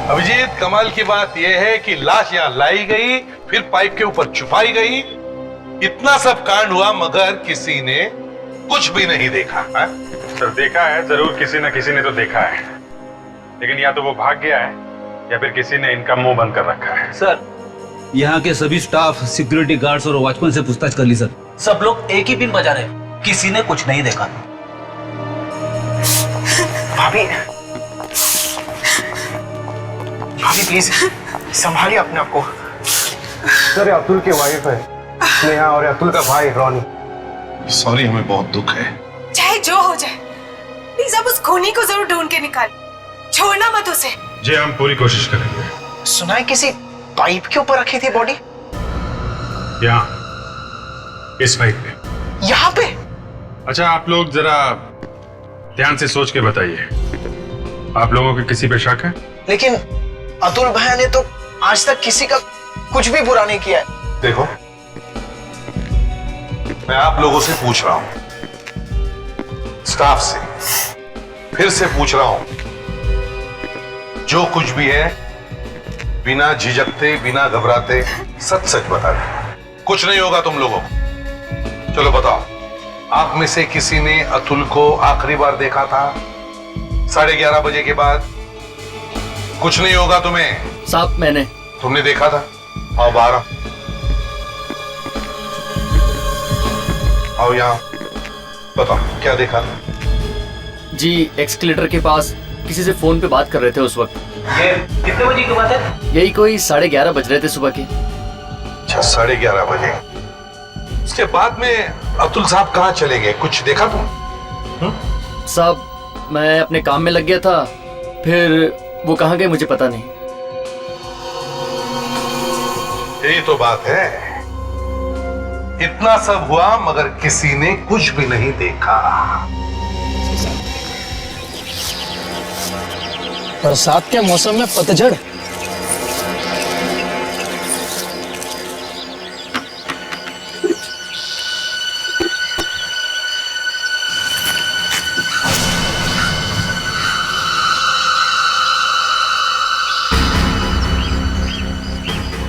अभिजीत, कमाल की बात यह है कि लाश यहाँ लाई गई, फिर पाइप के ऊपर छुपाई गई। इतना सब कांड हुआ मगर किसी ने कुछ भी नहीं देखा है? सर देखा है जरूर, किसी न किसी ने तो देखा है, लेकिन या तो वो भाग गया है या फिर किसी ने इनका मुंह बंद कर रखा है। सर यहाँ के सभी स्टाफ, सिक्योरिटी गार्ड्स और वॉचमैन से पूछताछ कर ली सर। सब लोग एक ही पिन बजा रहे, किसी ने कुछ नहीं देखा। भाभी भाभी प्लीज संभालिए अपने आप को। सर अतुल की वाइफ है स्नेहा और अतुल का भाई रॉनी। सॉरी, हमें बहुत दुख है। चाहे जो हो जाए, प्लीज अब उस खूनी को जरूर ढूंढ के निकाल, छोड़ना मत उसे। जी हम पूरी कोशिश करेंगे। सुना है किसी पाइप के ऊपर रखी थी बॉडी? यहाँ इस पाइप पे। यहाँ पे? अच्छा आप लोग जरा ध्यान से सोच के बताइए, आप लोगों के किसी पे शक है? लेकिन अतुल भैया ने तो आज तक किसी का कुछ भी बुरा नहीं किया है। देखो, मैं आप लोगों से पूछ रहा हूं, स्टाफ से फिर से पूछ रहा हूं, जो कुछ भी है बिना झिझकते, बिना घबराते सच सच बता दो। कुछ नहीं होगा तुम लोगों को। चलो बताओ, आप में से किसी ने अतुल को आखिरी बार देखा था 11:30 बजे के बाद? कुछ नहीं होगा तुम्हें। साहब मैंने। तुमने देखा था? आओ बाहर आओ, यहाँ बताओ क्या देखा था? जी एक्सकेलेटर के पास किसी से फोन पे बात कर रहे थे उस वक्त। ये कितने बजे की बात है? यही कोई 11:30 बज रहे थे सुबह के। अच्छा, 11:30 बजे। उसके बाद में अतुल साहब कहाँ चले गए, कुछ देखा तुम? साहब मैं अपने काम में लग गया था, फिर वो कहाँ गए मुझे पता नहीं। यही तो बात है, इतना सब हुआ मगर किसी ने कुछ भी नहीं देखा। बरसात के मौसम में पतझड़।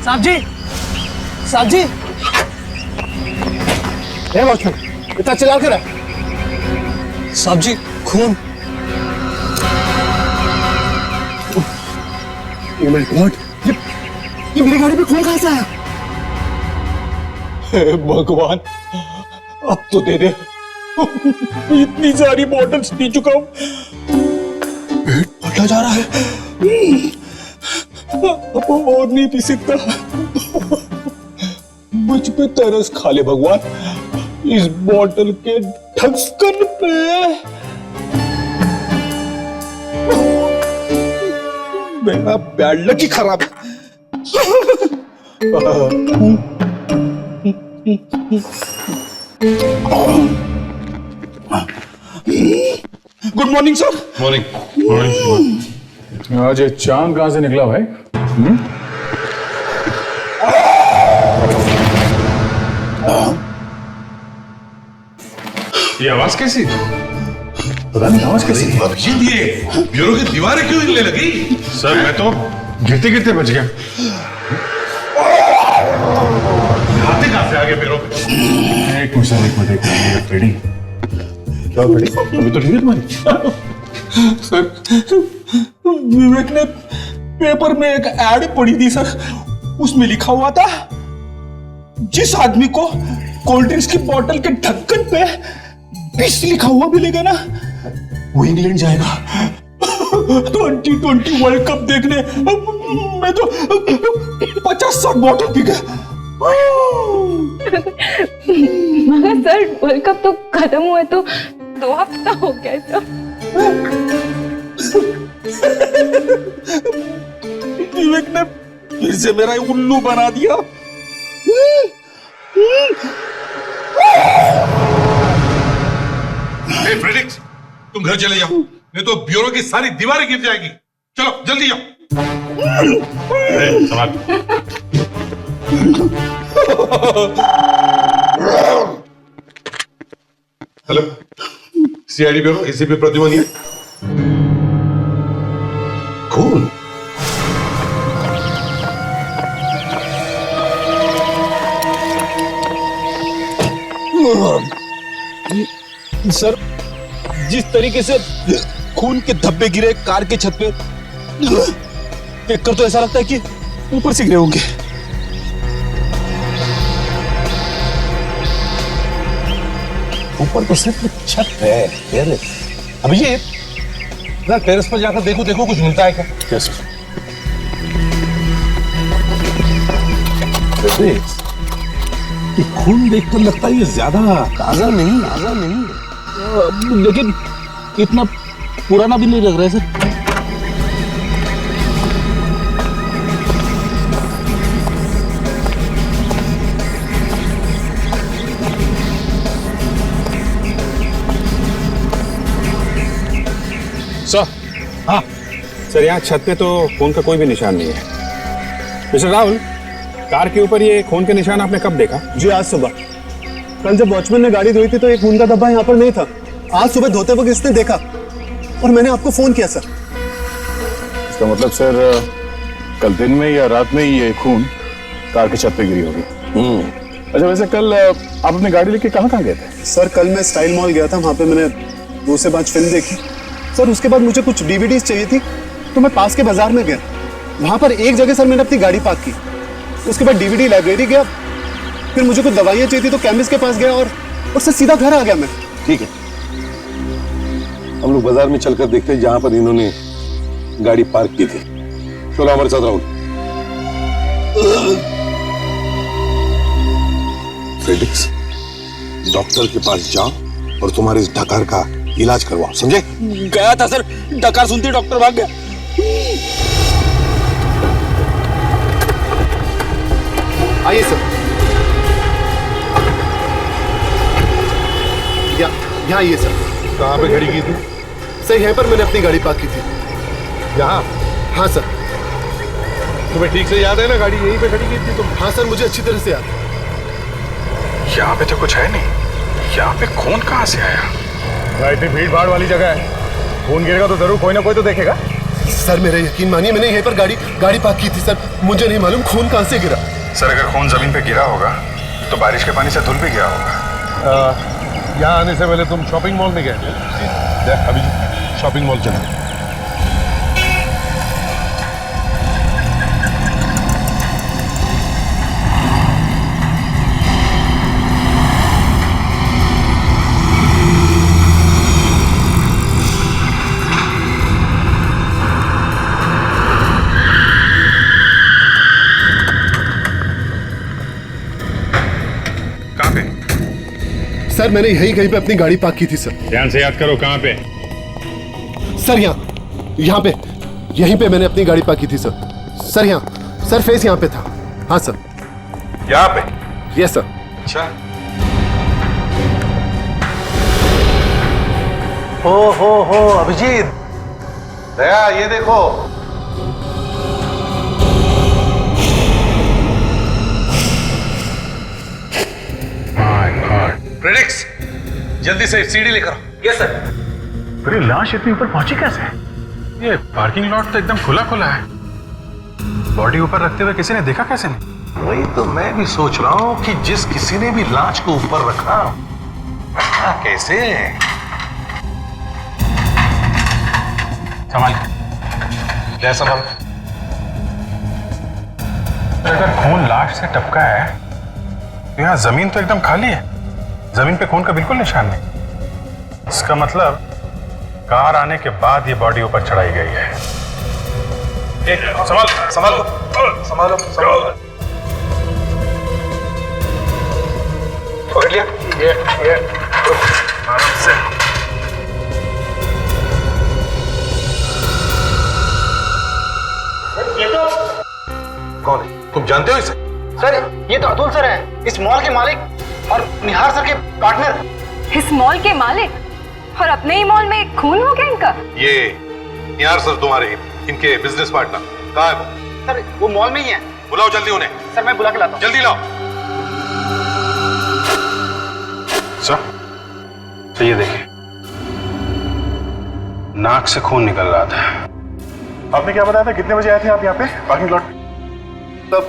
साहब जी, साहब जी, इतना चिल्ला कर है। साहब जी खून। ये मेरी गाड़ी पे खून कहां से आया? हे भगवान, अब तो दे दे। इतनी सारी बॉटल्स पी चुका हूं, पेट फटा जा रहा है। अब और नहीं पी सकता। मुझ पे तरस खा ले भगवान, इस बॉटल के ढक्कन पे। मेरा बैड लक ही खराब है। Good morning sir. मॉर्निंग। आज ये चांद कहां से निकला भाई? ये आवाज कैसी? पता नहीं आवाज कैसी? अभिजीत, ये ब्यूरो की दीवारें क्यों हिलने लगी? सर मैं तो गिरते गिरते बच गया। आते कहां से आगे ब्यूरो पे? एक मिनट क्या पड़ी? अभी तो ठीक है तुम्हारी? सर विवेक ने पेपर में एक एड पढ़ी थी सर, उसमें लिखा हुआ था जिस आदमी को कोल्ड ड्रिंक्स की बोतल के ढक्कन पे विश लिखा हुआ मिलेगा ना, वो इंग्लैंड जाएगा 2020 वर्ल्ड कप देखने। मैं तो 50-60 बोतल पी गया। मगर सर वर्ल्ड कप तो खत्म हुआ तो 2 हफ्ता हो गया सर। विवेक ने फिर से मेरा उल्लू बना दिया। फ्रेडिक्स, तुम घर चले जाओ, नहीं तो ब्यूरो की सारी दीवारें गिर जाएगी। चलो जल्दी जाओ। Hello, CID bureau, ACP Pradyuman. खून? सर, जिस तरीके से खून के धब्बे गिरे कार के छत पे, देखकर तो ऐसा लगता है कि ऊपर से गिरे होंगे। ऊपर तो सिर्फ छत है। अभिजीत, जरा टेरेस पर जाकर देखो कुछ मिलता है क्या? Yes sir. ये खून देखकर लगता है ये ज्यादा ताजा नहीं। लेकिन इतना पुराना भी नहीं लग रहा है सर। सर, हाँ सर, यहाँ छत पे तो खून का कोई भी निशान नहीं है। मिस्टर राहुल, कार के ऊपर ये खून के निशान आपने कब देखा? जी आज सुबह। कल जब वॉचमैन ने गाड़ी धोई थी तो एक खून का धब्बा यहाँ पर नहीं था। आज सुबह धोते वक्त इसने देखा और मैंने आपको फोन किया सर। इसका मतलब सर, कल दिन में या रात में ही ये खून कार की छत पे गिरी होगी। अच्छा, वैसे कल आप अपनी गाड़ी लेके कहाँ गए थे? सर कल मैं स्टाइल मॉल गया था, वहाँ पे मैंने 2 से 5 फिल्म देखी सर। उसके बाद मुझे कुछ डीवीडीज चाहिए थी तो मैं पास के बाजार में गया। वहाँ पर एक जगह सर मैंने अपनी गाड़ी पार्क की। उसके बाद डीवीडी लाइब्रेरी गया, फिर मुझे कुछ दवाइयाँ चाहिए थी तो केमिस्ट के पास गया और उससे सीधा घर आ गया मैं। ठीक है, हम लोग बाजार में चलकर देखते हैं जहां पर इन्होंने गाड़ी पार्क की थी। चलो हमारे साथ राहुल। फ्रेडिक्स, डॉक्टर के पास जाओ और तुम्हारे इस डकार का इलाज करवाओ, समझे? गया था सर, डकार सुनते डॉक्टर भाग गया। आइए सर, यहाँ आइए सर। कहाँ पे खड़ी की थी? सर यहाँ पर मैंने अपनी गाड़ी पार्क की थी। यहाँ? हाँ सर। तुम्हें ठीक से याद है ना, गाड़ी यहीं पे खड़ी की थी तुम? हाँ सर, मुझे अच्छी तरह से याद है। यहाँ पे तो कुछ है नहीं। यहाँ पे खून कहाँ से आया? इतनी भीड़ भाड़ वाली जगह है, खून गिरेगा तो जरूर कोई ना कोई तो देखेगा। सर मेरा यकीन मानिए, मैंने यहीं पर गाड़ी पार्क की थी सर। मुझे नहीं मालूम खून कहाँ से गिरा। सर, अगर खून जमीन पे गिरा होगा तो बारिश के पानी से धुल भी गया होगा। यहाँ आने से पहले तुम शॉपिंग मॉल में गए थे? अभी शॉपिंग मॉल चलो। सर मैंने यहीं कहीं पे अपनी गाड़ी पार्क की थी सर। ध्यान से याद करो, कहाँ पे? सर यहाँ पे, यहीं पे मैंने अपनी गाड़ी पार्क की थी सर। सर यहाँ, सर फेस यहाँ पे था। हाँ सर। यहाँ पे? Yes sir. अच्छा। हो अभिजीत, दया ये देखो। प्रेडिक्स, जल्दी से सीढ़ी लेकर आओ। Yes sir. फिर ये लाश इतनी ऊपर पहुंची कैसे? ये पार्किंग लॉट तो एकदम खुला है। बॉडी ऊपर रखते हुए किसी ने देखा कैसे नहीं? वही तो मैं भी सोच रहा हूँ कि जिस किसी ने भी लाश को ऊपर रखा कैसे? संभाल, संभाल। अगर खून लाश से टपका है तो यहाँ जमीन तो एकदम खाली है। जमीन पे खून का बिल्कुल निशान नहीं। इसका मतलब कार आने के बाद ये बॉडी ऊपर चढ़ाई गई है। संभालो। पकड़ लिया। ये आराम से। कौन है? तुम जानते हो इसे? सर ये तो अतुल सर हैं, इस मॉल के मालिक और निहार सर के पार्टनर। इस मॉल के मालिक और अपने ही मॉल में खून हो गया इनका? ये निहार सर तुम्हारे इनके बिजनेस पार्टनर। कहाँ है वो? सर वो मॉल में ही है। बुलाओ जल्दी उन्हें। सर मैं बुला के लाता हूँ। जल्दी लाओ। सर, तो ये देखिए, नाक से खून निकल रहा था। आपने क्या बताया था, कितने बजे आए थे आप यहाँ पे पार्किंग लॉट? तब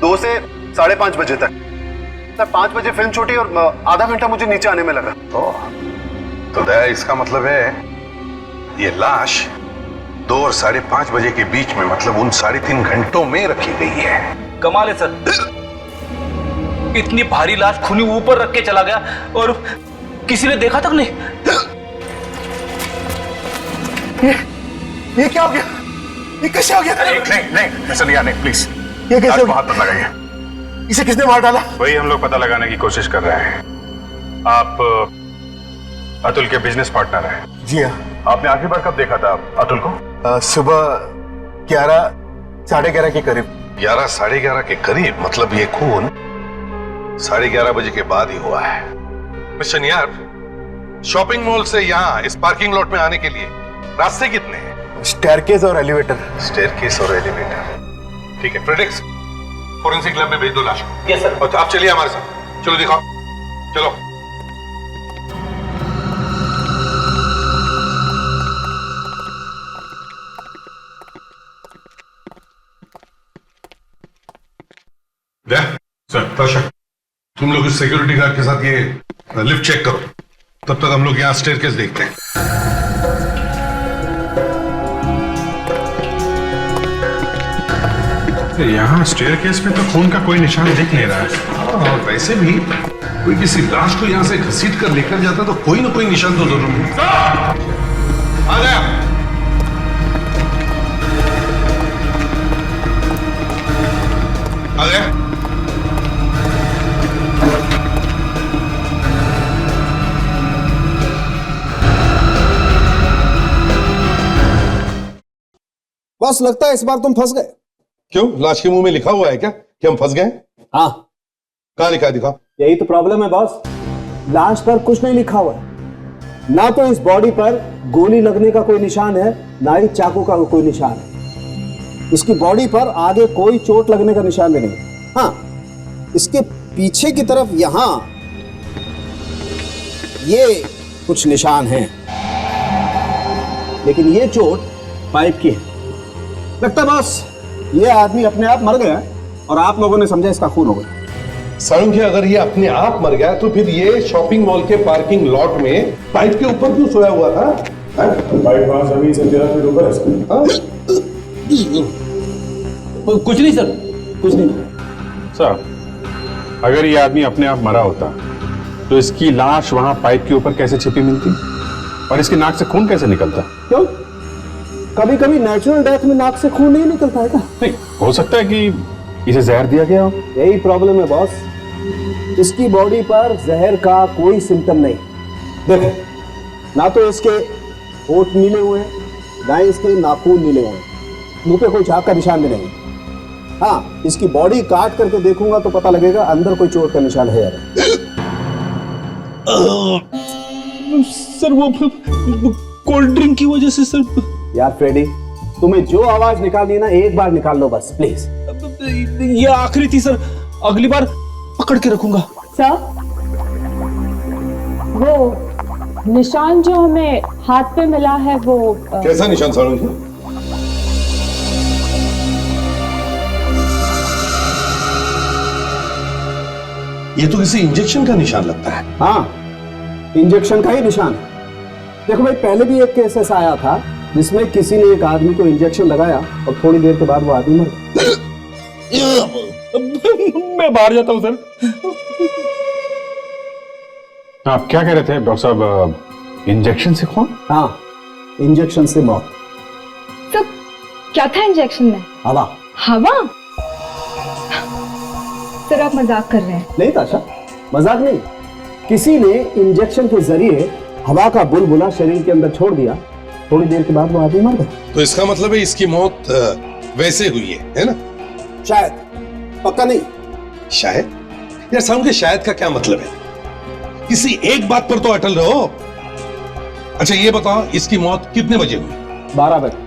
2 से 5:30 बजे तक। सर 5 बजे फिल्म छूटी और आधा घंटा मुझे नीचे आने में लगा। तो दया इसका मतलब है ये लाश 2 और 5:30 बजे के बीच में, मतलब उन 3.5 घंटों में रखी गई है। कमाल है सर, इतनी भारी लाश खूनी ऊपर रख के चला गया और किसी ने देखा तक नहीं। ये क्या हो गया? ये कैसे हो गया? नहीं मिस्टर लिया, नहीं प्लीज, ये कैसे हो गया? हाथ मत लगाइए। इसे किसने मार डाला? वही हम लोग पता लगाने की कोशिश कर रहे हैं। आप अतुल के बिजनेस पार्टनर हैं। जी हाँ। आपने आखिरी बार कब देखा था अतुल को? सुबह 11, 11:30 के करीब। 11, 11:30 के करीब, मतलब ये खून 11:30 बजे के बाद ही हुआ है। मिस्टर निहार, शॉपिंग मॉल से यहाँ इस पार्किंग लॉट में आने के लिए रास्ते कितने हैं? स्टेयरकेस और एलिवेटर। स्टेयरकेस और एलिवेटर, ठीक है। प्रेडिक्स फोरेंसिक लैब में भेज दो लाश को। Yes sir. और आप चलिए हमारे साथ, चलो दिखाओ, चलो। सर, तुम लोग इस सिक्योरिटी गार्ड के साथ ये लिफ्ट चेक करो, तब तक हम लोग यहाँ स्टेयरकेस देखते हैं। यहाँ स्टेयरकेस पे तो खून का कोई निशान दिख नहीं रहा है। और वैसे भी कोई किसी लाश को यहाँ से घसीट कर लेकर जाता तो कोई ना कोई निशान तो जरूर मिलता। आ गया। आ गया। बस लगता है इस बार तुम फंस गए। क्यों, लाश के मुंह में लिखा हुआ है क्या कि हम फंस गए? हाँ, कहाँ लिखा है, दिखाओ। यही तो प्रॉब्लम है बॉस, लाश पर कुछ नहीं लिखा हुआ है। ना तो इस बॉडी पर गोली लगने का कोई निशान है, ना ही चाकू का कोई निशान है। इसकी बॉडी पर आगे कोई चोट लगने का निशान भी नहीं। हाँ, इसके पीछे की तरफ यहां ये कुछ निशान हैं, लेकिन ये चोट पाइप की है। लगता है बॉस ये आदमी अपने आप मर गया और आप लोगों ने समझा इसका खून हो गया। सारंग, अगर ये अपने आप मर गया तो फिर ये शॉपिंग मॉल के पार्किंग लॉट में पाइप के ऊपर क्यों सोया हुआ था? पाइप वहां जमीन से 13 फीट ऊपर है। कुछ नहीं सर, कुछ नहीं सर। अगर ये आदमी अपने आप मरा होता तो इसकी लाश वहां पाइप के ऊपर कैसे छिपी मिलती और इसकी नाक से खून कैसे निकलता? क्यों, कभी कभी नेचुरल डेथ में नाक से खून नहीं निकलता है क्या? नहीं, हो सकता है कि इसे जहर दिया गया हो। यही प्रॉब्लम है बॉस, इसकी बॉडी पर जहर का कोई सिम्टम नहीं। देखो, ना तो इसके होठ नीले हुए हैं, ना ही इसके नाखून नीले हुए हैं, मुंह पे कोई झाग का निशान भी नहीं। हाँ, इसकी बॉडी काट करके देखूंगा तो पता लगेगा अंदर कोई चोट का निशान है या नहीं। सर वो कोल्ड ड्रिंक की वजह से सर। यार फ्रेडी, तुम्हें जो आवाज निकालनी है ना, एक बार निकाल लो बस प्लीज। ये आखिरी थी सर, अगली बार पकड़ के रखूंगा। सर, वो निशान जो हमें हाथ पे मिला है वो कैसा निशान सारंग? ये तो किसी इंजेक्शन का निशान लगता है। हाँ, इंजेक्शन का ही निशान है। देखो भाई, पहले भी एक केस ऐसा आया था जिसमें किसी ने एक आदमी को इंजेक्शन लगाया और थोड़ी देर के बाद वो आदमी मर गया। मैं बाहर जाता हूं सर। आप क्या कह रहे थे डॉक्टर साहब? इंजेक्शन से खून? हाँ, इंजेक्शन से मौत। तो क्या था इंजेक्शन में? हवा। हवा? सर आप मजाक कर रहे हैं। नहीं ताशा, मजाक नहीं। किसी ने इंजेक्शन के जरिए हवा का बुलबुला शरीर के अंदर छोड़ दिया, थोड़ी देर के बाद वो आदमी मर गया। तो इसका मतलब है इसकी मौत वैसे हुई है ना? शायद, पक्का नहीं। शायद? यार साहब, के शायद का क्या मतलब है? किसी एक बात पर तो अटल रहो। अच्छा ये बताओ, इसकी मौत कितने बजे हुई? 12 बजे,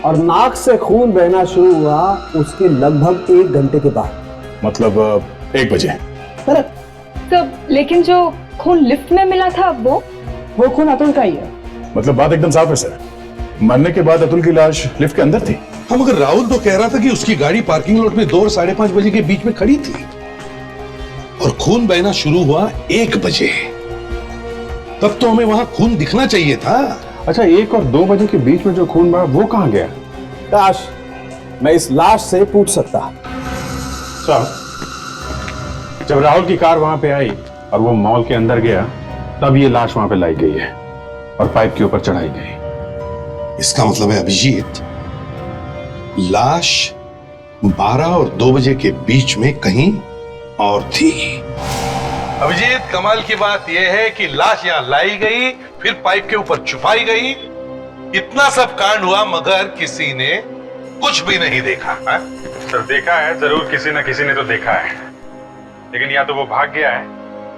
और नाक से खून बहना शुरू हुआ उसके लगभग 1 घंटे के बाद, मतलब 1 बजे। करेक्ट। तो लेकिन जो खून लिफ्ट में मिला था वो खून अतुल का ही है। मतलब बात एकदम साफ है सर, मरने के बाद अतुल की लाश लिफ्ट के अंदर थी। हम मगर राहुल तो कह रहा था कि उसकी गाड़ी पार्किंग लॉट में 2 और 5:30 बजे के बीच में खड़ी थी और खून बहना शुरू हुआ 1 बजे। तब तो हमें वहां खून दिखना चाहिए था। अच्छा, 1 और 2 बजे के बीच में जो खून बहा वो कहाँ गया? काश मैं इस लाश से पूछ सकता। साहब, जब राहुल की कार वहां पे आई और वो मॉल के अंदर गया, तब ये लाश वहां पे लाई गई है और पाइप के ऊपर चढ़ाई गई। इसका मतलब है अभिजीत, लाश 12 और 2 बजे के बीच में कहीं और थी। अभिजीत, कमाल की बात यह है कि लाश यहां लाई गई, फिर पाइप के ऊपर छुपाई गई। इतना सब कांड हुआ मगर किसी ने कुछ भी नहीं देखा है? सर, देखा है जरूर, किसी न किसी ने तो देखा है, लेकिन या तो वो भाग गया है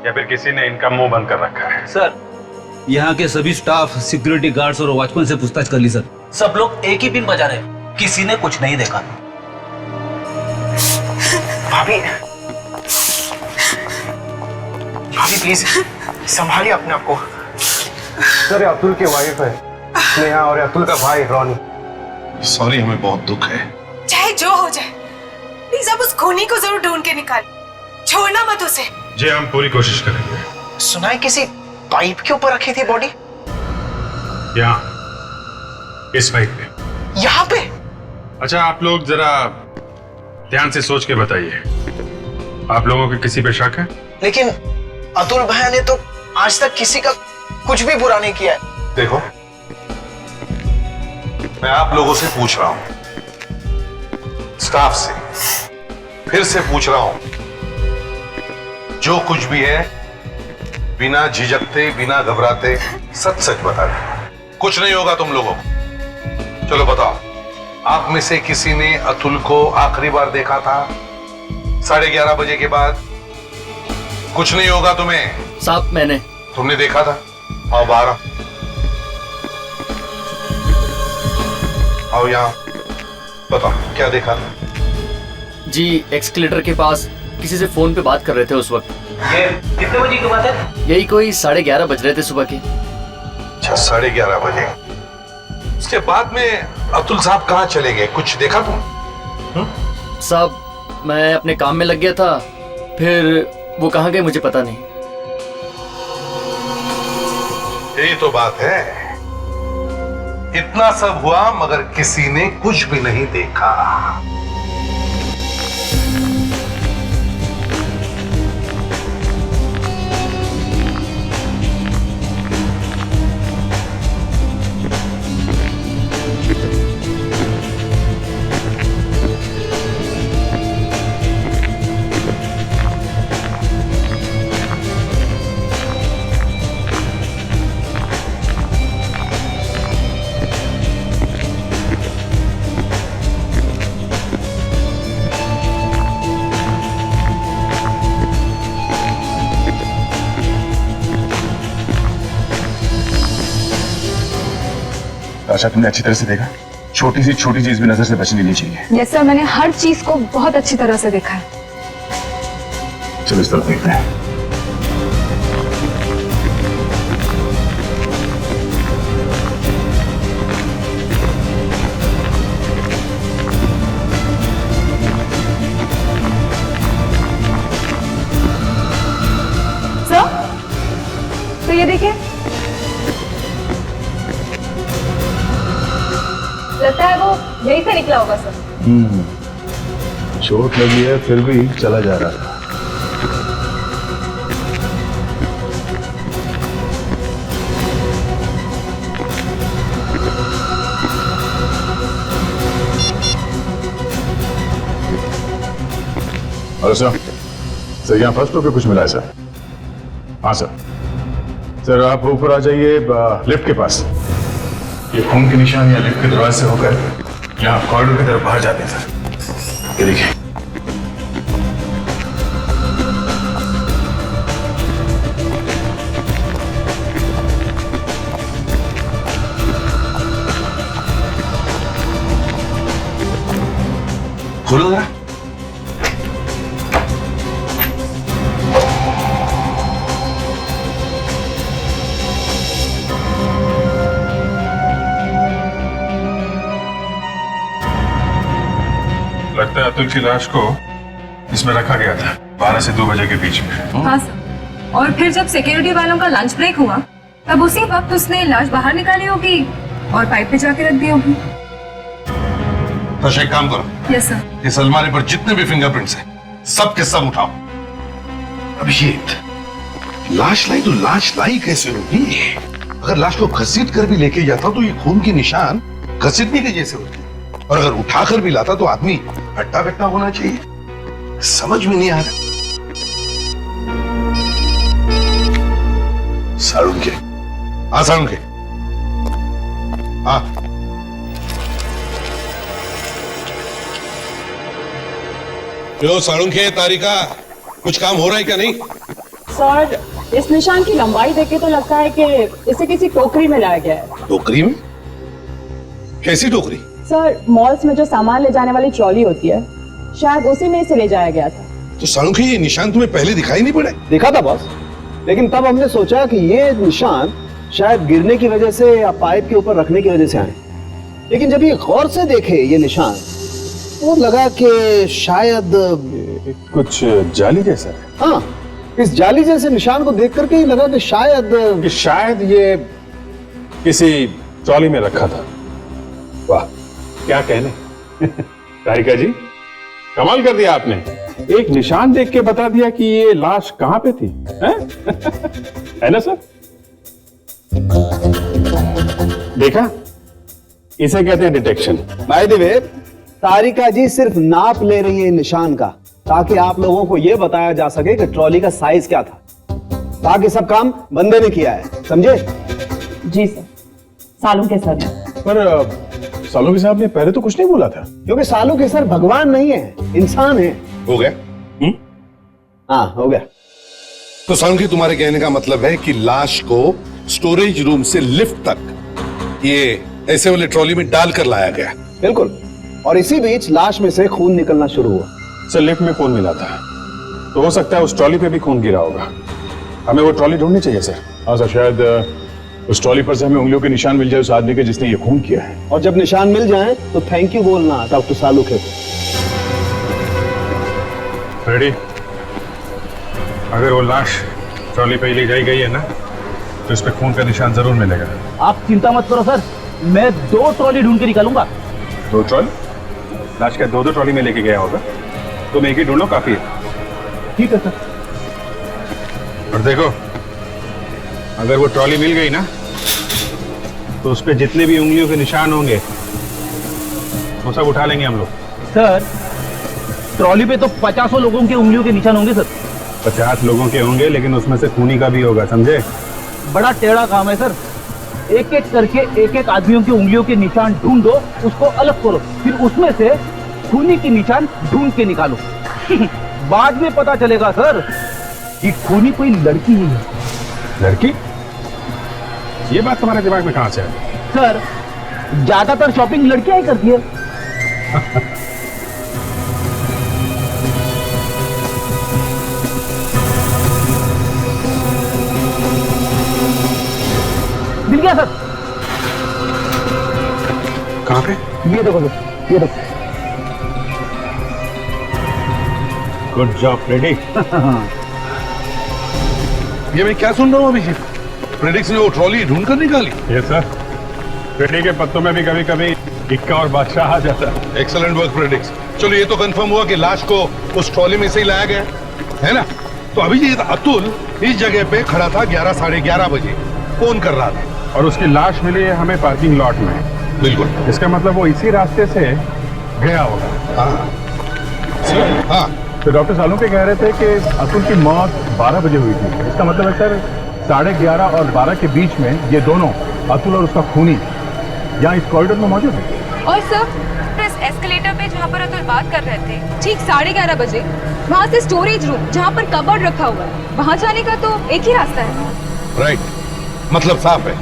या फिर किसी ने इनका मुंह बंद कर रखा है। सर, यहाँ के सभी स्टाफ, सिक्योरिटी गार्ड्स और वॉचमैन से पूछताछ कर ली सर। सब लोग एक ही बिन बजा रहे, किसी ने कुछ नहीं देखा। भाभी भाभी प्लीज संभालिए अपने आप को। सर, ये अतुल की वाइफ है स्नेहा और अतुल का भाई रॉनी। सॉरी, हमें बहुत दुख है। चाहे जो हो जाए, प्लीज अब उस खूनी को जरूर ढूंढ के निकालिए, छोड़ना मत उसे। जी, हम पूरी कोशिश करेंगे। सुना है किसी पाइप के ऊपर रखी थी बॉडी? यहाँ इस पाइप पे। यहाँ पे? अच्छा, आप लोग जरा ध्यान से सोच के बताइए, आप लोगों के किसी पे शक है? लेकिन अतुल भैया ने तो आज तक किसी का कुछ भी बुरा नहीं किया है। देखो, मैं आप लोगों से पूछ रहा हूं, स्टाफ से फिर से पूछ रहा हूं, जो कुछ भी है बिना झिझकते, बिना घबराते सच सच बता दो। कुछ नहीं होगा तुम लोगों को। चलो बताओ, आप में से किसी ने अतुल को आखिरी बार देखा था 11:30 बजे के बाद? कुछ नहीं होगा तुम्हें। साहब, मैंने। तुमने देखा था? आओ बाहर आओ, यहाँ बताओ क्या देखा था? जी, एक्सकलेटर के पास किसी से फोन पे बात कर रहे थे उस वक्त। ये कितने बजे की बात है? यही कोई 11:30 बज रहे थे सुबह के। अच्छा, 11:30 बजे। उसके बाद में अतुल साहब कहाँ चले गए? कुछ देखा तुम? साहब, मैं अपने काम में लग गया था, फिर वो कहाँ गए मुझे पता नहीं। यही तो बात है, इतना सब हुआ मगर किसी ने कुछ भी नहीं देखा। आशा, तुमने अच्छी तरह से देखा? छोटी सी छोटी चीज भी नजर से बचनी नहीं चाहिए। यस सर, मैंने हर चीज को बहुत अच्छी तरह से देखा है। चलो इस तरफ देखते हैं। सर, तो ये देखिए, लगता है वो यहीं से निकला होगा सर। चोट लगी है फिर भी चला जा रहा था। हेलो सर, यहाँ फर्स्ट फ्लोर पे कुछ मिला है सर? हाँ सर। सर, आप ऊपर आ जाइए लिफ्ट के पास। ये खून के निशान या लिफ्ट के दरवाजे से होकर यहाँ कॉरिडोर की तरफ बाहर जाते हैं सर। ये देखिए। खोलो जरा। लगता है अतुल की लाश को इसमें रखा गया था। 12 से 2 बजे के बीच में। हाँ सर। और फिर जब सिक्योरिटी वालों का लंच ब्रेक हुआ तब उसी वक्त उसने लाश बाहर निकाली होगी और पाइप पे जाके रख दी होगी। तो एक काम करो, यस सर। इस अलमारी पर जितने भी फिंगरप्रिंट्स हैं सब के सब उठाओ। अभिजीत, लाश लाई तो लाश लाई कैसे होगी? अगर लाश को घसीट कर भी लेके जाता तो ये खून के निशान घसीटने के जैसे होते, और अगर उठाकर भी लाता तो आदमी हट्टा कट्टा होना चाहिए। समझ में नहीं आ रहा। साळुंखे, हाँ साळुंखे, हाँ क्यों साळुंखे, तारिका, कुछ काम हो रहा है क्या नहीं? सर, इस निशान की लंबाई देखे तो लगता है कि इसे किसी टोकरी में लाया गया है। टोकरी में? कैसी टोकरी? सर, मॉल्स में जो सामान ले जाने वाली ट्रॉली होती है, शायद उसी में इसे ले जाया गया था। तो साळुंखे, ये निशान तुम्हें पहले दिखाई नहीं पड़े? देखा था बॉस, लेकिन तब हमने सोचा कि ये निशान शायद गिरने की वजह से या पाइप के ऊपर रखने की वजह से आए। लेकिन जब ये गौर से देखे ये निशान, तो लगा कि शायद कुछ जाली जैसा है। हाँ, इस जाली जैसे निशान को देख करके ही लगा कि शायद ये किसी ट्रॉली में रखा था। वाह, क्या कहने। तारिका जी, कमाल कर दिया आपने। एक निशान देख के बता दिया कि ये लाश कहां पे थी, हैं? है ना सर? देखा, इसे कहते हैं डिटेक्शन। बाय द वे, तारिका जी सिर्फ नाप ले रही है निशान का, ताकि आप लोगों को यह बताया जा सके कि ट्रॉली का साइज क्या था। बाकी सब काम बंदे ने किया है, समझे? जी सर, सालुंखे सर ने। पर सालुंखे साहब ने पहले तो कुछ नहीं बोला था। क्योंकि सालुंखे सर भगवान नहीं है, इंसान है। हो गया? हाँ, हो गया। तो साळुंखे, तुम्हारे कहने का मतलब है कि लाश को स्टोरेज रूम से लिफ्ट तक ये ऐसे वाले ट्रॉली में डालकर लाया गया? बिल्कुल। और इसी बीच लाश में से खून निकलना शुरू हुआ। सर, लिफ्ट में खून मिला था, तो हो सकता है उस ट्रॉली पे भी खून गिरा होगा। हमें वो ट्रॉली ढूंढनी चाहिए सर। हाँ सर, शायद उस ट्रॉली पर से हमें उंगलियों के निशान मिल जाए उस आदमी के जिसने ये खून किया है। और जब निशान मिल जाए तो थैंक यू बोलना डॉक्टर सालुंखे को। रेडी? अगर वो लाश ट्रॉली पे ले जाई गई है ना, तो इस पे खून का निशान जरूर मिलेगा। आप चिंता मत करो सर, मैं 2 ट्रॉली ढूंढ के निकालूंगा। 2 ट्रॉली? लाश का 2 ट्रॉली में लेके गया होगा, तुम एक ही ढूंढो, काफी है। ठीक है सर। और देखो, अगर वो ट्रॉली मिल गई ना, तो उस पे जितने भी उंगलियों के निशान होंगे वो सब उठा लेंगे हम लोग। सर, ट्रॉली पे तो 50 लोगों के उंगलियों के निशान होंगे सर। 50 लोगों के होंगे, लेकिन उसमें से खूनी का भी होगा, समझे? बड़ा टेढ़ा काम है सर। एक एक करके एक आदमियों की उंगलियों के निशान ढूंढो, उसको अलग करो, फिर उसमें से खूनी की निशान ढूंढ के निकालो। बाद में पता चलेगा सर कि खूनी कोई लड़की ही है। लड़की? ये बात तुम्हारे दिमाग में कहां से आई? सर, ज्यादातर शॉपिंग लड़कियां ही करती है। मिल गया सर। कहां पे? ये देखो सर, ये देखो। Good job ready. ये मैं क्या सुन रहा हूँ अभिजीत? प्रेडिक्स ने वो ट्रॉली ढूंढ कर निकाली? ये सर, रेडी के पत्तों में भी कभी कभी इक्का और बादशाह आ जाता है। Excellent work predicts. चलो, ये तो कंफर्म हुआ कि लाश को उस ट्रॉली में से ही लाया गया है ना? तो अभिजीत, अतुल इस जगह पे खड़ा था 11 साढ़े 11 बजे, फोन कर रहा था, और उसकी लाश मिली है हमें पार्किंग लॉट में। बिल्कुल। इसका मतलब वो इसी रास्ते से गया होगा। हाँ हाँ। तो डॉक्टर सालुंखे कह रहे थे कि अतुल की मौत 12 बजे हुई थी। इसका मतलब है सर, 11:30 और 12 के बीच में ये दोनों, अतुल और उसका खूनी, यहाँ इस कॉरिडोर में मौजूद है। और सर, इस एस्केलेटर पे जहाँ पर अतुल बात कर रहे थे, ठीक 11:30 बजे वहाँ से स्टोरेज रूम जहाँ पर कबर्ड रखा हुआ है, वहाँ जाने का तो एक ही रास्ता है। राइट, मतलब साफ है,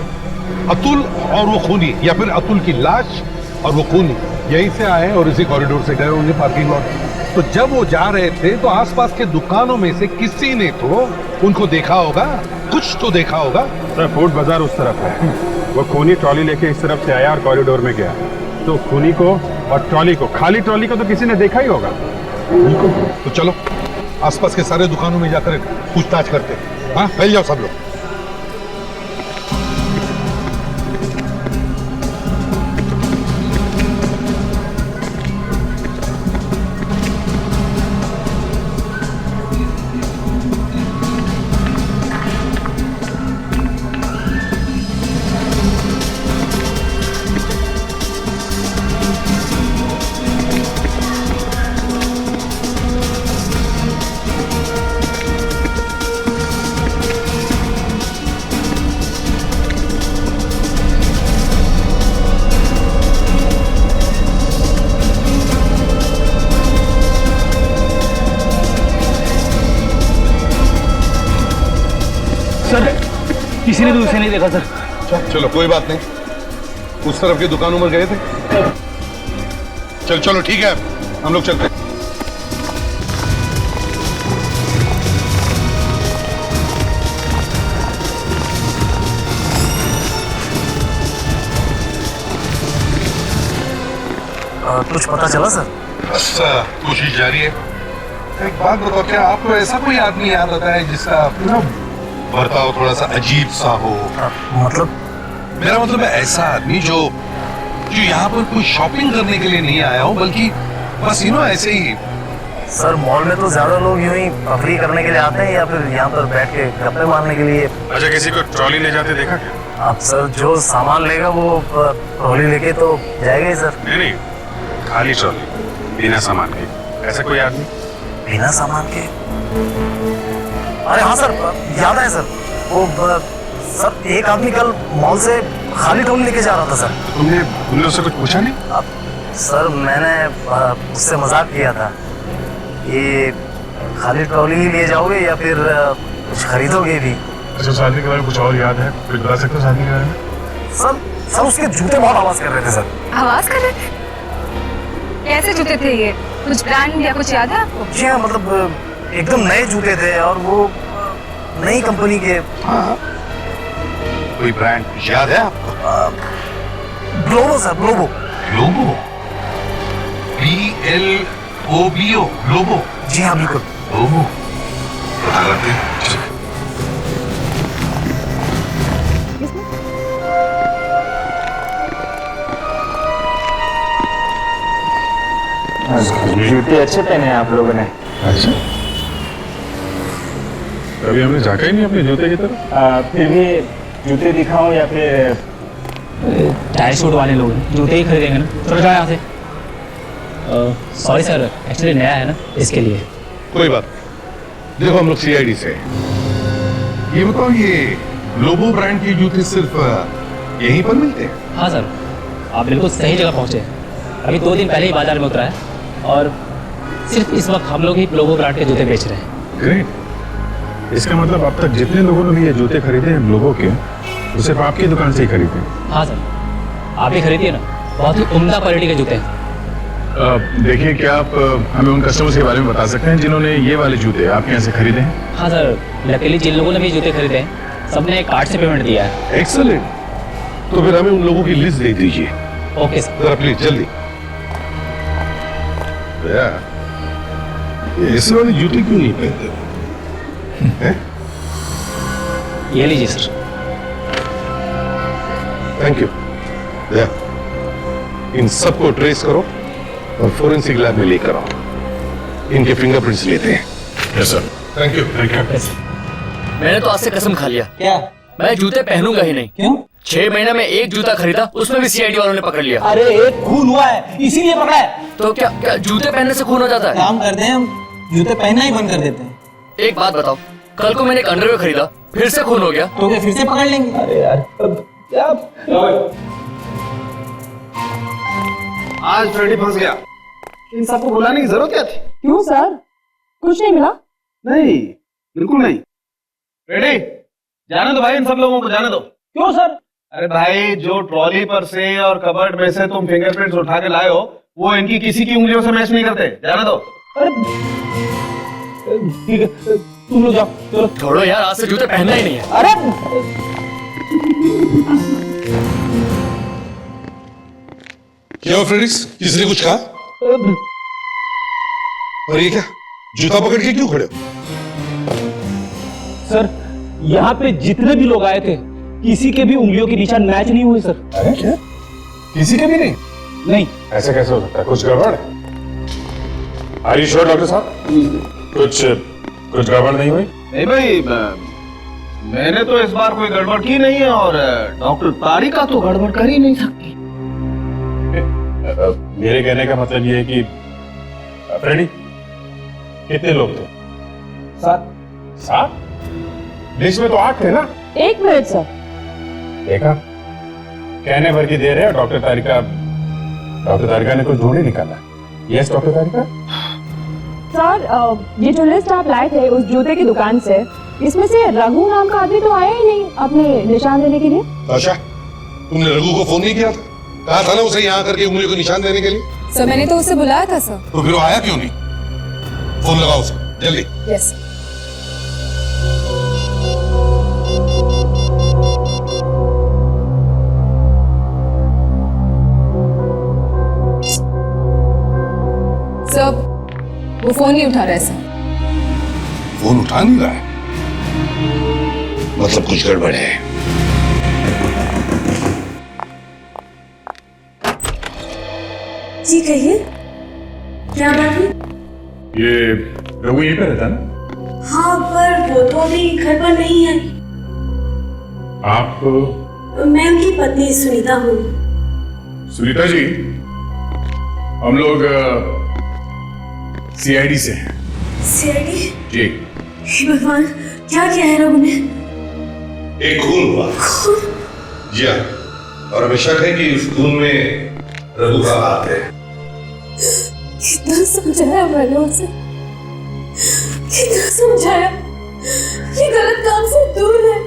अतुल और वो खूनी, या फिर अतुल की लाश और वो खूनी यहीं से आए और इसी कॉरिडोर से गए होंगे पार्किंग लॉट। तो जब वो जा रहे थे तो आसपास के दुकानों में से किसी ने तो उनको देखा होगा, कुछ तो देखा होगा। सर, फूड बाजार उस तरफ है, वो खूनी ट्रॉली लेके इस तरफ से आया और कॉरिडोर में गया, तो खूनी को और ट्रॉली को, खाली ट्रॉली को तो किसी ने देखा ही होगा। बिल्कुल। तो चलो आसपास के सारे दुकानों में जाकर पूछताछ करते। हाँ, फैल जाओ सब लोग। सर किसी ने भी उसे नहीं देखा सर। चलो कोई बात नहीं, उस तरफ की दुकानों में गए थे। चल चलो ठीक है, हम लोग चलते हैं। कुछ पता चला सर? बस कोशिश जारी है। एक बात बताओ, क्या आपको ऐसा कोई आदमी याद आता है जिसका ना बर्ताव थोड़ा सा अजीब सा हो? मतलब? मेरा मतलब है ऐसा आदमी जो यहाँ पर कोई शॉपिंग करने के लिए नहीं आया हो, बल्कि बस ऐसे ही। सर मॉल में तो ज्यादा लोग यूं ही तफरीह करने के लिए आते हैं या फिर यहाँ पर बैठ के गप्पे मारने के लिए। अच्छा, किसी को ट्रॉली ले जाते देखा क्या? अब सर जो सामान लेगा वो ट्रॉली लेके तो जाएगा ही सर। नहीं, खाली ट्रॉली, बिना सामान के। ऐसा कोई आदमी बिना सामान के? अरे हाँ सर, याद है सर, वो सर एक आदमी कल मॉल से खाली ट्रॉली लेके जा रहा था सर। तुमने उन लोगों से कुछ पूछा नहीं? सर मैंने उससे मजाक किया था, ये खाली ट्रॉली ही ले जाओगे या फिर कुछ खरीदोगे भी? अच्छा, उस आदमी के बारे में कुछ और याद है? कुछ बता सकते हो उस आदमी के बारे में? सर उसके जूते बहुत आवाज कर रहे थे सर। आवाज कर रहे थे? कैसे जूते थे ये? कुछ ब्रांड या कुछ याद है आपको? जी हाँ, मतलब एकदम नए जूते थे और वो नई कंपनी के। हाँ, कोई ब्रांड याद है आपको? Globo sir, Globo. Globo? GLOBO? Globo? जी हाँ बिल्कुल। ग्लोबो जूते अच्छे पहने हैं आप लोगों ने। अच्छा, कभी हमने झांका ही नहीं अपने जूते की तरफ। फिर भी जूते दिखाओ या फिर टायर शूट वाले लोग जूते ही खरीदेंगे ना। चलो जाओ यहाँ से। सॉरी सर, एक्चुअली नया है ना, इसके लिए। कोई बात नहीं। देखो हम लोग CID से हैं। ये बताओ, ये ग्लोबो ब्रांड के जूते सिर्फ यहीं पर मिलते हैं? हाँ सर, आप बिल्कुल सही जगह पहुँचे। अभी 2 दिन पहले ही बाजार में उतरा है और सिर्फ इस वक्त हम लोग ही ग्लोबो ब्रांड के जूते बेच रहे हैं। ग्रेट। इसका मतलब अब तक जितने लोगों ने भी ये जूते खरीदे हैं ग्लोबो के, वो सिर्फ आपकी दुकान से ही खरीदे हैं? हाँ सर, आप ही खरीदिए ना, बहुत ही उम्दा क्वालिटी के जूते हैं। देखिए, क्या आप हमें उन कस्टमर्स के बारे में बता सकते हैं जिन्होंने ये वाले जूते आपके यहाँ से खरीदे हैं? हाँ सर, लकीली जिन लोगों ने भी जूते खरीदे हैं सबने कार्ड से पेमेंट दिया है। एक्सेलेंट। तो फिर हमें उन लोगों की लिस्ट दे दीजिए। Okay sir. जरा प्लीज जल्दी। ये ऐसे वाले जूते क्यों नहीं पहनते? ये लीजिए सर। Thank you. इन सबको ट्रेस करो और फोरेंसिक लैब में लेकर आओ। इनके फिंगरप्रिंट्स लेते हैं। Yes sir. Thank you. Thank you. मैंने तो आज से कसम खा लिया, क्या? मैं जूते पहनूंगा ही नहीं। क्यों? 6 महीने में एक जूता खरीदा, उसमें भी CID वालों ने पकड़ लिया। अरे एक खून हुआ है इसीलिए पकड़ा है। तो क्या जूते पहनने से खून हो जाता है? काम करते हैं हम, जूते पहनना ही बंद कर देते हैं। एक बात बताओ, कल को मैंने एक अंडरवेयर खरीदा, फिर से खून हो गया तो क्या फिर से पकड़ लेंगे? अरे यार क्या? आज फ्रेडी फंस गया। इन सबको बुलाने की जरूरत क्या थी? क्यों सर, कुछ नहीं मिला? नहीं, बिल्कुल नहीं। फ्रेडी, जाने दो भाई, इन सब लोगों को जाने दो। क्यों सर? अरे भाई, जो ट्रॉली पर से और कबर्ड में से तुम फिंगरप्रिंट्स उठा के लाए हो, वो इनकी किसी की उंगलियों से मैच नहीं करते। जाने दो। अरे ठीक है, तुम लोग जाओ। चलो छोड़ो यार, आज से जूते पहनना ही नहीं है। अरे क्या हुआ फ्रेडिक्स? किसी ने कुछ कहा? और ये क्या? जूता पकड़ के क्यों खड़े हो? सर यहाँ पे जितने भी लोग आए थे किसी के भी उंगलियों के निशान मैच नहीं हुए सर। अरे क्या? किसी के भी नहीं? नहीं। ऐसे कैसे हो सकता है? कुछ गड़बड़ है? Are you sure, डॉक्टर साहब? कुछ गड़बड़ नहीं हुई? नहीं भाई, मैंने तो इस बार कोई गड़बड़ की नहीं है और डॉक्टर तारिका तो गड़बड़ कर ही नहीं सकती। मेरे कहने का मतलब ये है कि फ्रेडी, कितने लोग थे? 7? लिस्ट में तो 8 थे ना? 1 मिनट सर। देखा, कहने भर की देर है। डॉक्टर तारिका ने कुछ ढूंढ ही निकाला। यस डॉक्टर तारिका? सर ये जो लिस्ट आप लाए थे उस जूते की दुकान से, इसमें से रघु नाम का आदमी तो आया ही नहीं अपने निशान देने के लिए। आशा, तुमने रघु को फोन नहीं किया था? कहा था ना उसे यहाँ करके उंगली को निशान देने के लिए? सर मैंने तो उसे बुलाया था सर। तो फिर वो आया क्यों नहीं? फोन लगाओ उसे जल्दी। यस। सर वो फोन नहीं उठा रहा है सर। फोन उठा नहीं रहा है? मतलब कुछ गड़बड़ है। जी कहिए, क्या बात है? ये रघु यहीं पे रहता ना? हाँ, पर वो तो अभी घर पर नहीं है। आप? मैं उनकी पत्नी सुनीता हूँ। सुनीता जी, हम लोग सीआईडी से हैं। सीआईडी? जी। हे भगवान, क्या किया है रघु ने? एक खून हुआ। खून? जी हाँ, और हमें शक है कि उस खून में रघु का हाथ है। कितना समझाया मैंने उसे, कितना समझाया कि गलत काम से दूर है,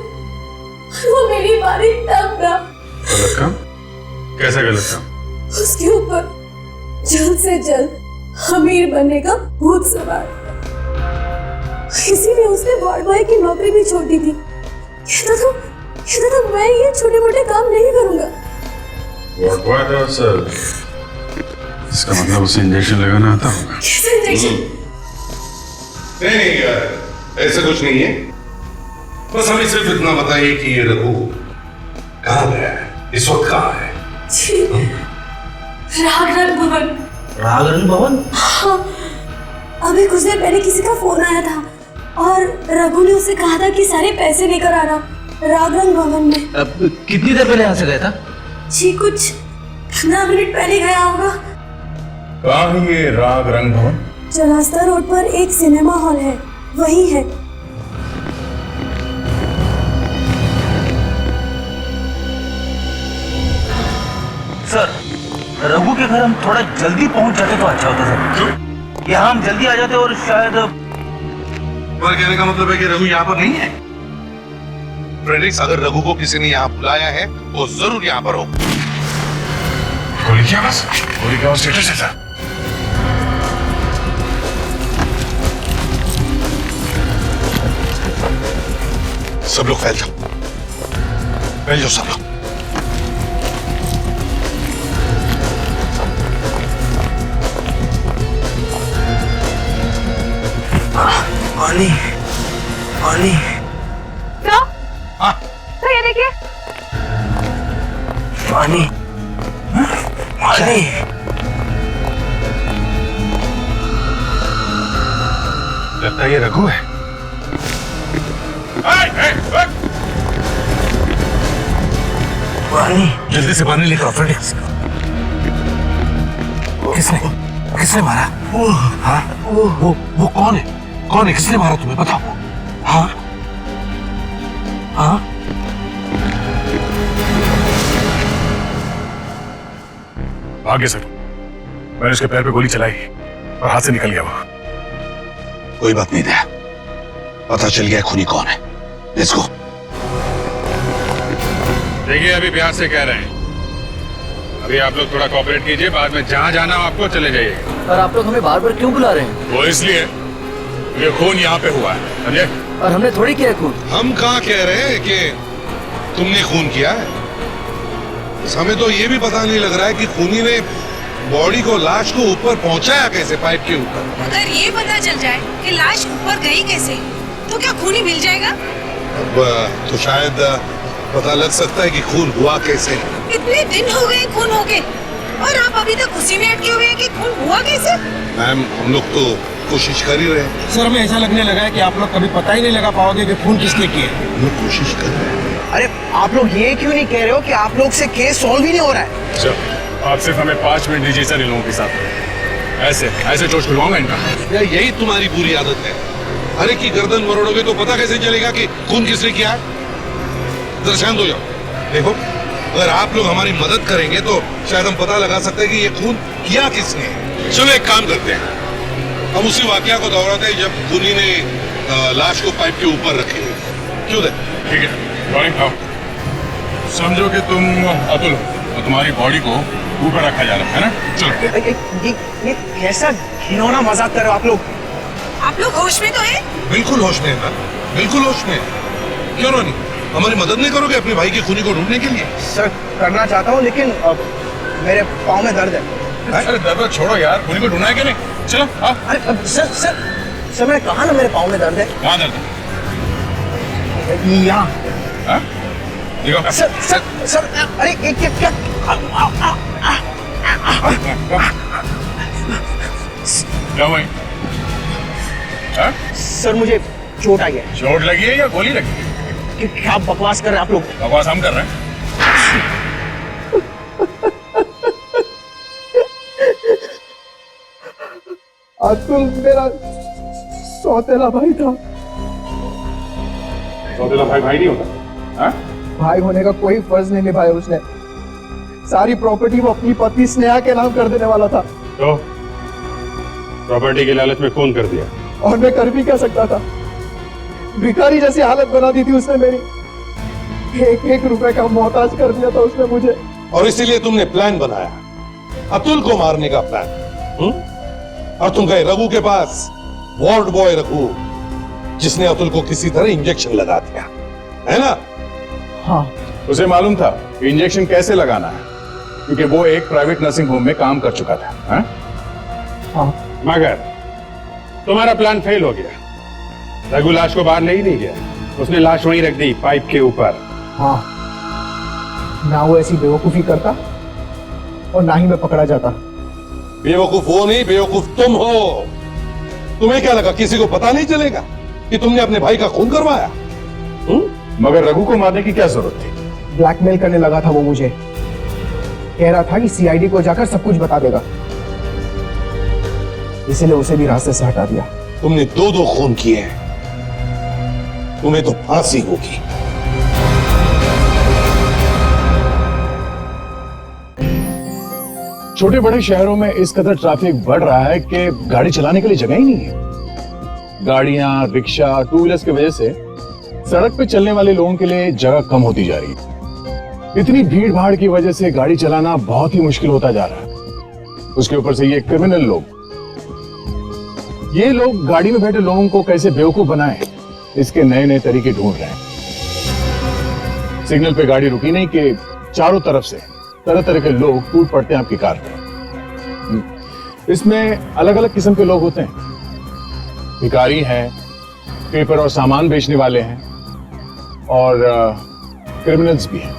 और वो मेरी बारी तब ना। गलत काम? कैसा गलत काम? उसके ऊपर जल्द से जल्द अमीर बनने का भूत सवार, इसीलिए उसने वार्ड बॉय की नौकरी भी छोड़ दी थी। कहता था मैं ये छोटे मोटे काम नहीं करूंगा। वार्ड बॉय था सर? इसका मतलब उसे इंजेक्शन लगाना आता होगा। कैसे इंजेक्शन? नहीं यार, ऐसा कुछ नहीं है। बस हमें सिर्फ इतना बताइए कि ये रघु कहाँ गया है, इस वक्त कहाँ है? रागरंग भवन। रागरंग भवन? हाँ, अभी कुछ देर पहले किसी का फोन आया था और रघु ने उसे कहा था कि सारे पैसे लेकर आना रागरंग भवन में। अब कितनी देर पहले यहाँ से गया था? जी कुछ 15 मिनट पहले गया होगा। कहाँ है ये रागरंग भवन? चौरास्ता रोड पर एक सिनेमा हॉल है, वही है। सर रघु के घर हम थोड़ा जल्दी पहुंच जाते तो अच्छा होता सर। क्यों? यहाँ हम जल्दी आ जाते और शायद। तुम्हारे कहने का मतलब है कि रघु यहाँ पर नहीं है? फ्रेडरिक्स, अगर रघु को किसी ने यहाँ बुलाया है वो जरूर यहाँ पर हो। गोली क्या बस? गोली का स्टेटस है सर? सब लोग फैल जाओ, सब लोग। पानी पानी। तो ये देखिए पानी पानी। लगता है ये रघु है। पानी जल्दी से पानी लेकर आओ फ्रेडरिक्स। किसने मारा? हाँ? वो कौन है? कौन है? किसने मारा तुम्हें बताओ? हाँ? हाँ? आगे सर, मैंने उसके पैर पे गोली चलाई और हाथ से निकल गया वो। कोई बात नहीं दया, पता चल गया खूनी कौन है। Let's go. देखिए अभी प्यार से कह रहे हैं, अभी आप लोग थोड़ा कोऑपरेट कीजिए, बाद में जहाँ जाना हो आपको चले जाइए। पर आप लोग हमें बार बार क्यों बुला रहे हैं? वो इसलिए ये खून यहाँ पे हुआ है, समझे? और हमने थोड़ी किया खून। हम कहाँ कह रहे हैं कि तुमने खून किया है। हमें तो ये भी पता नहीं लग रहा है कि खूनी ने बॉडी को, लाश को ऊपर पहुंचाया कैसे पाइप के ऊपर? अगर ये पता चल जाए कि लाश ऊपर गई कैसे, तो क्या खून ही मिल जाएगा? अब तो शायद पता लग सकता है कि खून हुआ कैसे। इतने दिन हो गए खून होके, और आप अभी तक उसी में अटके हुए हैं कि खून हुआ कैसे? मैम, हम लोग तो कोशिश कर ही रहे हैं। सर, हमें ऐसा लगने लगा है कि आप लोग कभी पता ही नहीं लगा पाओगे कि खून किसने किया। हम लोग कोशिश कर रहे हैं। अरे आप लोग ये क्यों नहीं कह रहे हो कि आप लोग से केस सॉल्व ही नहीं हो रहा है? चल, आप सिर्फ हमें 5 मिनट दीजिए सर इन लोगों के साथ। ऐसे चोट खुलवाऊंगा इनका। यही तुम्हारी बुरी आदत है। अरे की गर्दन मरोड़ोगे तो पता कैसे चलेगा कि खून किसने किया है? जरा शांत हो जाओ। देखो, अगर आप लोग हमारी मदद करेंगे तो शायद हम पता लगा सकते हैं कि ये खून किया किसने। चलो एक काम करते हैं, हम उसी वाकया को दोहराते हैं जब खूनी ने लाश को पाइप के ऊपर रखी। क्यों दे? ठीक है, रॉलिंग आओ। समझो कि तुम अतुल हो और तुम्हारी बॉडी को ऊपर रखा जा रहा है ना? चलो। ये कैसा घिनौना मजाक कर रहे हो आप लोग? आप लोग होश में तो हैं? बिल्कुल होश में है ना, बिल्कुल होश में। क्यों रोनी, हमारी मदद नहीं करोगे अपने भाई के खूनी को ढूंढने के लिए? सर, करना चाहता हूँ, लेकिन मेरे पाँव में दर्द है। अरे दर्द छोड़ो यार, खूनी को ढूंढना है कि नहीं? चलो आओ। अरे सर मैंने कहा ना मेरे पाँव में दर्द है। कहाँ दर्द है? यहाँ। देखो सर, अरे क्या? क्या हुआ? सर, मुझे चोट आ गया। चोट लगी है या गोली लगी है? क्या बकवास कर रहे हैं आप लोग? बकवास हम कर रहे हैं। अतुल मेरा सौतेला भाई था। सौतेला भाई नहीं होता? हाँ? भाई होने का कोई फर्ज नहीं निभाया उसने। सारी प्रॉपर्टी वो अपनी पत्नी स्नेहा के नाम कर देने वाला था। तो प्रॉपर्टी के लालच में खून कर दिया? और मैं कर भी क्या सकता था? भिखारी जैसी हालत बना दी थी उसने मेरी। 1-1 रुपए का मोहताज कर दिया था उसने मुझे। और इसीलिए तुमने प्लान बनाया, अतुल को मारने का प्लान। और तुम गए रघु के पास, वार्ड बॉय रघु, जिसने अतुल को किसी तरह इंजेक्शन लगा दिया, है ना? हाँ। उसे मालूम था कि इंजेक्शन कैसे लगाना है, क्योंकि वो एक प्राइवेट नर्सिंग होम में काम कर चुका था। हाँ। मगर तुम्हारा प्लान फेल हो गया। रघु लाश को बाहर ले ही नहीं गया, उसने लाश वहीं रख दी पाइप के ऊपर। हाँ, ना वो ऐसी बेवकूफी करता और ना ही मैं पकड़ा जाता। बेवकूफ वो नहीं, बेवकूफ तुम हो। तुम्हें क्या लगा किसी को पता नहीं चलेगा कि तुमने अपने भाई का खून करवाया? मगर रघु को मारने की क्या जरूरत थी? ब्लैकमेल करने लगा था वो मुझे। कह रहा था कि सीआईडी को जाकर सब कुछ बता देगा, इसीलिए उसे भी रास्ते से हटा दिया। तुमने 2 खून किए हैं, तुम्हें तो फांसी होगी। छोटे बड़े शहरों में इस कदर ट्रैफिक बढ़ रहा है कि गाड़ी चलाने के लिए जगह ही नहीं है। गाड़ियां, रिक्शा, 2 व्हीलर्स की वजह से सड़क पे चलने वाले लोगों के लिए जगह कम होती जा रही है। इतनी भीड़ भाड़ की वजह से गाड़ी चलाना बहुत ही मुश्किल होता जा रहा है। उसके ऊपर से ये क्रिमिनल लोग, ये लोग गाड़ी में बैठे लोगों को कैसे बेवकूफ बनाएं, इसके नए नए तरीके ढूंढ रहे हैं। सिग्नल पे गाड़ी रुकी नहीं कि चारों तरफ से तरह तरह के लोग टूट पड़ते हैं आपकी कार पे। इसमें अलग अलग किस्म के लोग होते हैं। भिखारी हैं, पेपर और सामान बेचने वाले हैं, और क्रिमिनल्स भी हैं।